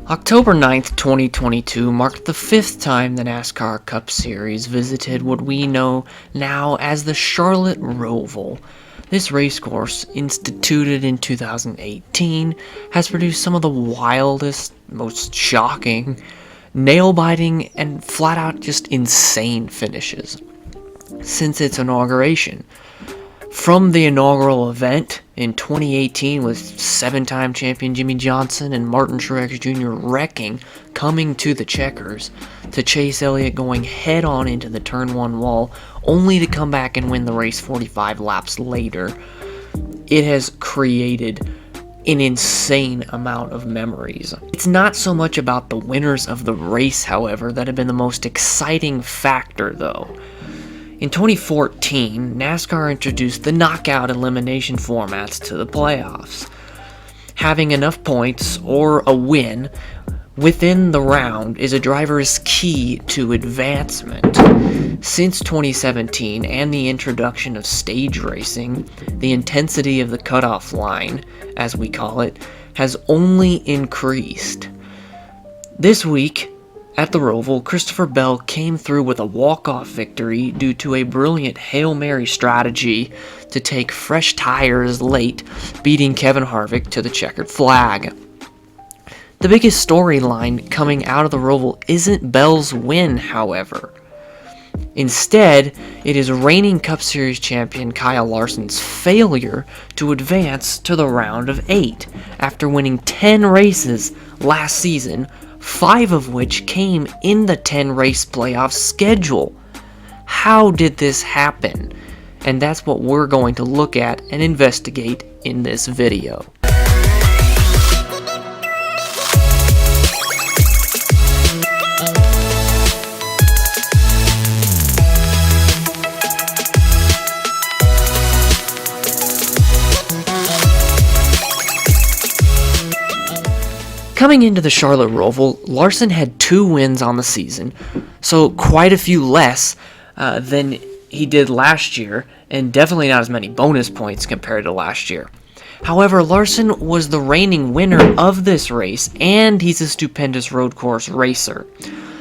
October 9th, 2022 marked the fifth time the NASCAR Cup Series visited what we know now as the Charlotte Roval. This racecourse, instituted in 2018, has produced some of the wildest, most shocking, nail-biting, and flat-out just insane finishes since its inauguration. From the inaugural event in 2018 with seven-time champion Jimmie Johnson and Martin Truex Jr. wrecking, coming to the checkers, to Chase Elliott going head-on into the Turn 1 wall, only to come back and win the race 45 laps later, it has created an insane amount of memories. It's not so much about the winners of the race, however, that have been the most exciting factor, though. In 2014, NASCAR introduced the knockout elimination formats to the playoffs. Having enough points or a win within the round is a driver's key to advancement. Since 2017 and the introduction of stage racing, the intensity of the cutoff line, as we call it, has only increased. This week, at the Roval, Christopher Bell came through with a walk-off victory due to a brilliant Hail Mary strategy to take fresh tires late, beating Kevin Harvick to the checkered flag. The biggest storyline coming out of the Roval isn't Bell's win, however. Instead, it is reigning Cup Series champion Kyle Larson's failure to advance to the round of 8 after winning 10 races last season, 5 of which came in the 10-race playoff schedule. How did this happen? And that's what we're going to look at and investigate in this video. Coming into the Charlotte Roval, Larson had 2 wins on the season, so quite a few less than he did last year, and definitely not as many bonus points compared to last year. However, Larson was the reigning winner of this race, and he's a stupendous road course racer.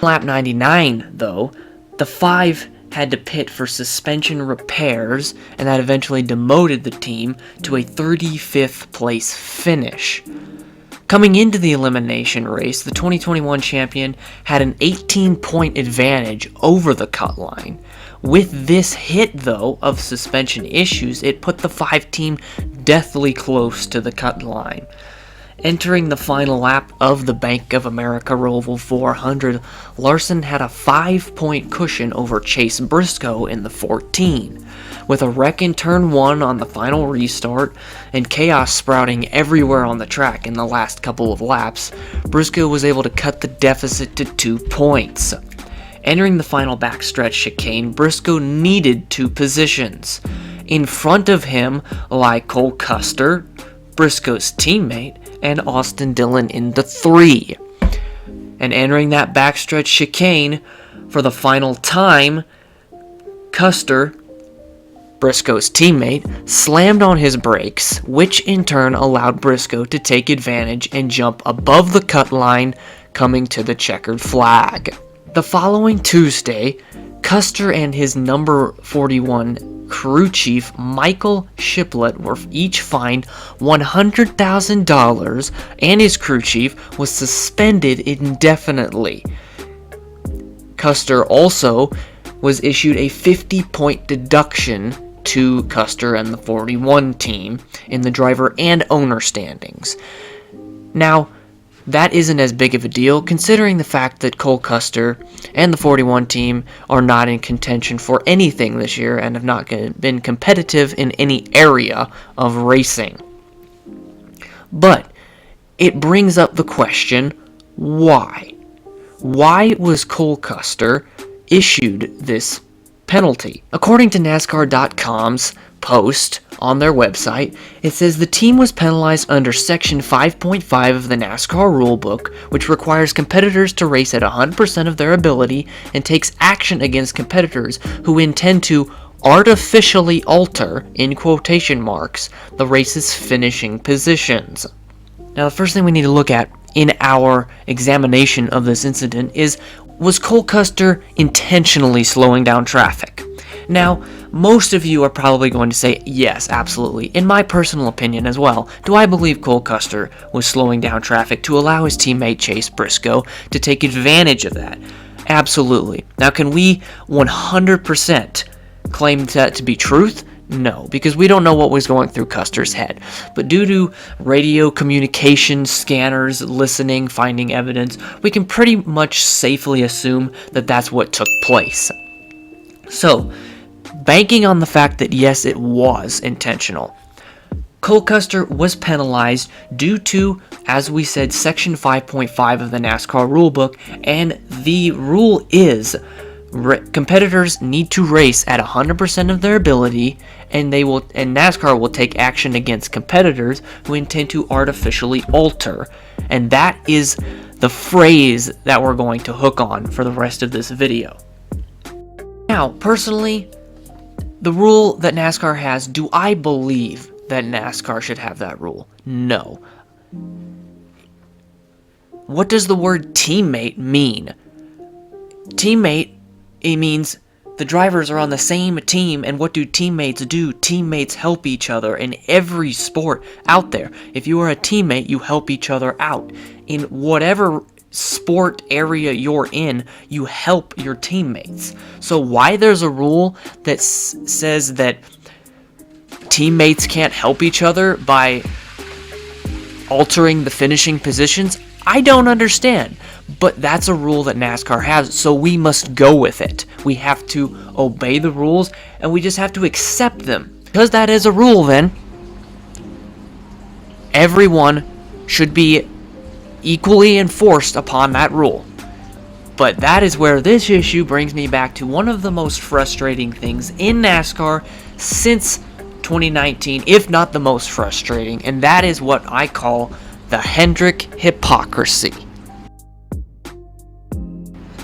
Lap 99, though, the 5 had to pit for suspension repairs, and that eventually demoted the team to a 35th place finish. Coming into the elimination race, the 2021 champion had an 18-point advantage over the cut line. With this hit, though, of suspension issues, it put the 5 team deathly close to the cut line. Entering the final lap of the Bank of America Roval 400, Larson had a 5-point cushion over Chase Briscoe in the 14. With a wreck in Turn 1 on the final restart, and chaos sprouting everywhere on the track in the last couple of laps, Briscoe was able to cut the deficit to 2 points. Entering the final backstretch chicane, Briscoe needed 2 positions. In front of him lie Cole Custer, Briscoe's teammate, and Austin Dillon in the 3. And entering that backstretch chicane for the final time, Custer, Briscoe's teammate, slammed on his brakes, which in turn allowed Briscoe to take advantage and jump above the cut line, coming to the checkered flag. The following Tuesday, Custer and his number 41 crew chief Michael Shiplett were each fined $100,000, and his crew chief was suspended indefinitely. Custer also was issued a 50-point deduction to Custer and the 41 team in the driver and owner standings. Now, that isn't as big of a deal considering the fact that Cole Custer and the 41 team are not in contention for anything this year and have not been competitive in any area of racing. But it brings up the question, why? Why was Cole Custer issued this penalty? According to NASCAR.com's post on their website, it says the team was penalized under Section 5.5 of the NASCAR rulebook, which requires competitors to race at 100% of their ability and takes action against competitors who intend to artificially alter, in quotation marks, the race's finishing positions. Now, the first thing we need to look at in our examination of this incident is, was Cole Custer intentionally slowing down traffic? Now, most of you are probably going to say, yes, absolutely. In my personal opinion as well, do I believe Cole Custer was slowing down traffic to allow his teammate Chase Briscoe to take advantage of that? Absolutely. Now, can we 100% claim that to be truth? No, because we don't know what was going through Custer's head. But due to radio communication, scanners, listening, finding evidence, we can pretty much safely assume that that's what took place. So, banking on the fact that yes, it was intentional, Cole Custer was penalized due to, as we said, Section 5.5 of the NASCAR rulebook, and the rule is competitors need to race at 100% of their ability, and NASCAR will take action against competitors who intend to artificially alter. And that is the phrase that we're going to hook on for the rest of this video. Now, personally, the rule that NASCAR has, do I believe that NASCAR should have that rule? No. What does the word teammate mean? Teammate, it means the drivers are on the same team, and what do teammates do? Teammates help each other in every sport out there. If you are a teammate, you help each other out. In whatever sport area you're in, you help your teammates. So why there's a rule that says that teammates can't help each other by altering the finishing positions, I don't understand. But that's a rule that NASCAR has, so we must go with it. We have to obey the rules, and we just have to accept them. Because that is a rule, then everyone should be equally enforced upon that rule. But that is where this issue brings me back to one of the most frustrating things in NASCAR since 2019, if not the most frustrating, and that is what I call the Hendrick hypocrisy.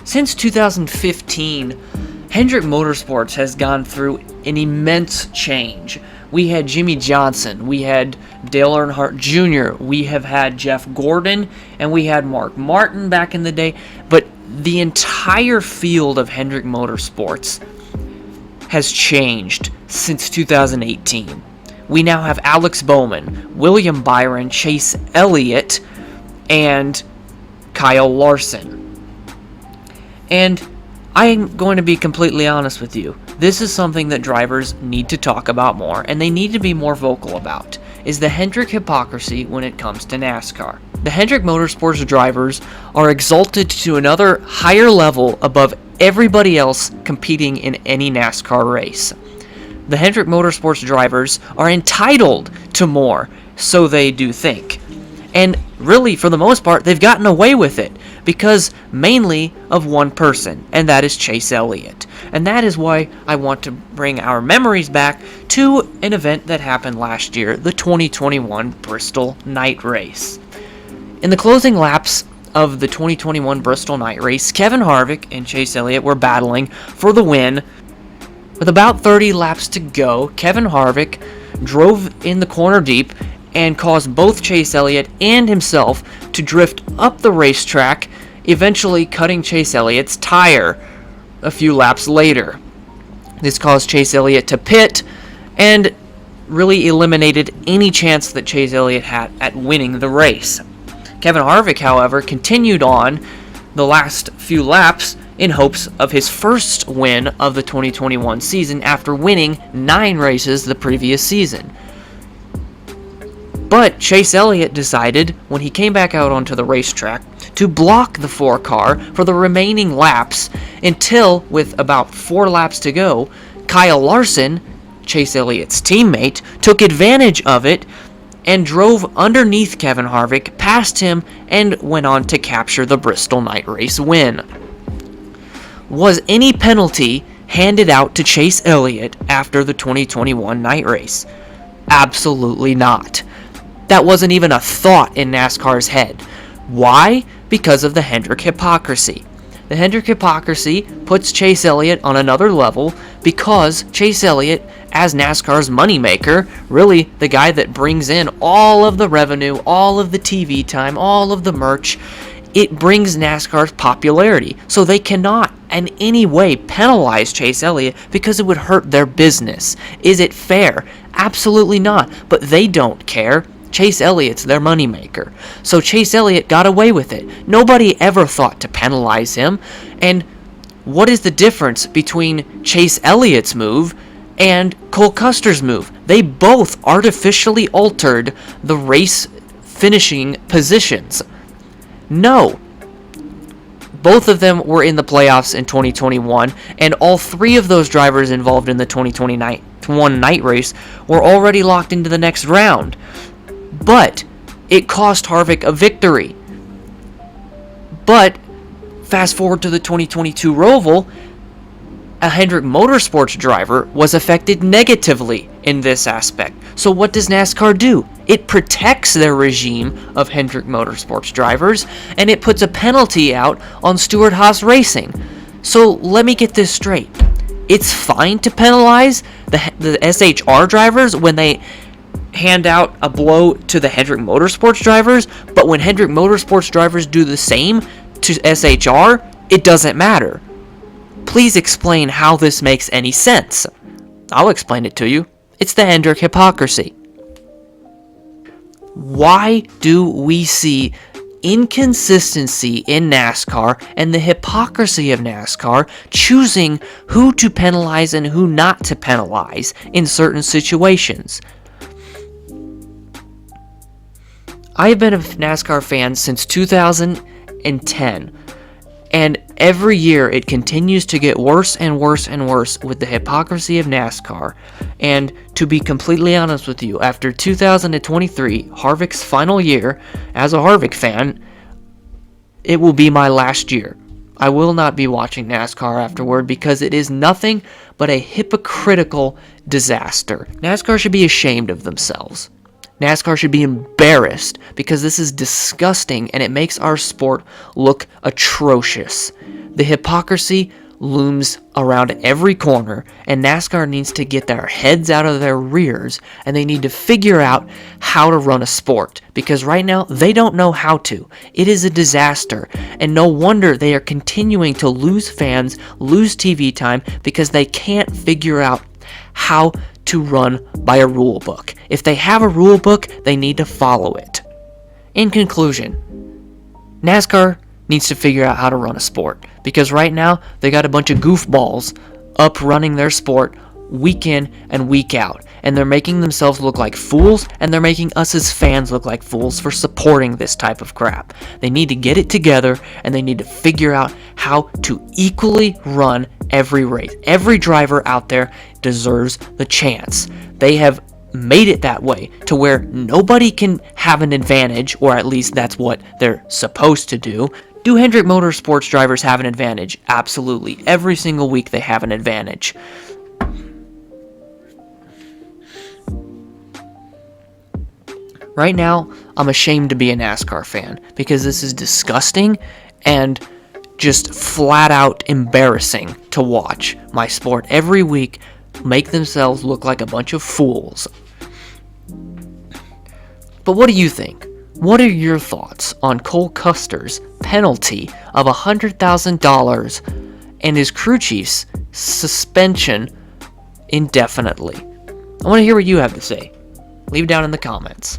Since 2015, Hendrick Motorsports has gone through an immense change. We had Jimmy Johnson, we had Dale Earnhardt Jr., we have had Jeff Gordon, and we had Mark Martin back in the day. But the entire field of Hendrick Motorsports has changed since 2018. We now have Alex Bowman, William Byron, Chase Elliott, and Kyle Larson. And I'm going to be completely honest with you. This is something that drivers need to talk about more, and they need to be more vocal about, is the Hendrick hypocrisy when it comes to NASCAR. The Hendrick Motorsports drivers are exalted to another higher level above everybody else competing in any NASCAR race. The Hendrick Motorsports drivers are entitled to more, so they do think. And really, for the most part, they've gotten away with it because mainly of one person, and that is Chase Elliott. And that is why I want to bring our memories back to an event that happened last year, the 2021 Bristol Night Race. In the closing laps of the 2021 Bristol Night Race, Kevin Harvick and Chase Elliott were battling for the win. With about 30 laps to go, Kevin Harvick drove in the corner deep and caused both Chase Elliott and himself to drift up the racetrack, eventually cutting Chase Elliott's tire a few laps later. This caused Chase Elliott to pit and really eliminated any chance that Chase Elliott had at winning the race. Kevin Harvick, however, continued on the last few laps in hopes of his first win of the 2021 season after winning 9 races the previous season. But Chase Elliott decided, when he came back out onto the racetrack, to block the 4 car for the remaining laps until, with about 4 laps to go, Kyle Larson, Chase Elliott's teammate, took advantage of it and drove underneath Kevin Harvick, past him, and went on to capture the Bristol Night Race win. Was any penalty handed out to Chase Elliott after the 2021 night race? Absolutely not. That wasn't even a thought in NASCAR's head. Why? Because of the Hendrick hypocrisy. The Hendrick hypocrisy puts Chase Elliott on another level because Chase Elliott, as NASCAR's moneymaker, really the guy that brings in all of the revenue, all of the TV time, all of the merch, it brings NASCAR's popularity. So they cannot in any way penalize Chase Elliott because it would hurt their business. Is it fair? Absolutely not. But they don't care. Chase Elliott's their moneymaker. So Chase Elliott got away with it. Nobody ever thought to penalize him. And what is the difference between Chase Elliott's move and Cole Custer's move? They both artificially altered the race finishing positions. No. Both of them were in the playoffs in 2021, and all three of those drivers involved in the 2021 night race were already locked into the next round. But it cost Harvick a victory. But fast forward to the 2022 Roval, a Hendrick Motorsports driver was affected negatively in this aspect. So what does NASCAR do? It protects their regime of Hendrick Motorsports drivers, and it puts a penalty out on Stewart-Haas Racing. So let me get this straight. It's fine to penalize the SHR drivers when they hand out a blow to the Hendrick Motorsports drivers, but when Hendrick Motorsports drivers do the same to SHR, it doesn't matter. Please explain how this makes any sense. I'll explain it to you. It's the Hendrick hypocrisy. Why do we see inconsistency in NASCAR and the hypocrisy of NASCAR choosing who to penalize and who not to penalize in certain situations? I have been a NASCAR fan since 2010, and every year it continues to get worse and worse and worse with the hypocrisy of NASCAR. And to be completely honest with you, after 2023, Harvick's final year as a Harvick fan, it will be my last year. I will not be watching NASCAR afterward because it is nothing but a hypocritical disaster. NASCAR should be ashamed of themselves. NASCAR should be embarrassed because this is disgusting and it makes our sport look atrocious. The hypocrisy looms around every corner, and NASCAR needs to get their heads out of their rears and they need to figure out how to run a sport, because right now they don't know how to. It is a disaster, and no wonder they are continuing to lose fans, lose TV time, because they can't figure out how to run by a rule book. If they have a rule book, they need to follow it. In conclusion, NASCAR needs to figure out how to run a sport, because right now they got a bunch of goofballs up running their sport week in and week out, and they're making themselves look like fools, and they're making us as fans look like fools for supporting this type of crap. They need to get it together, and they need to figure out how to equally run every race. Every driver out there deserves the chance. They have made it that way to where nobody can have an advantage, or at least that's what they're supposed to do. Do Hendrick Motorsports drivers have an advantage? Absolutely. Every single week they have an advantage. Right now, I'm ashamed to be a NASCAR fan because this is disgusting and just flat out embarrassing to watch my sport every week make themselves look like a bunch of fools. But what do you think? What are your thoughts on Cole Custer's penalty of $100,000 and his crew chief's suspension indefinitely? I want to hear what you have to say. Leave it down in the comments.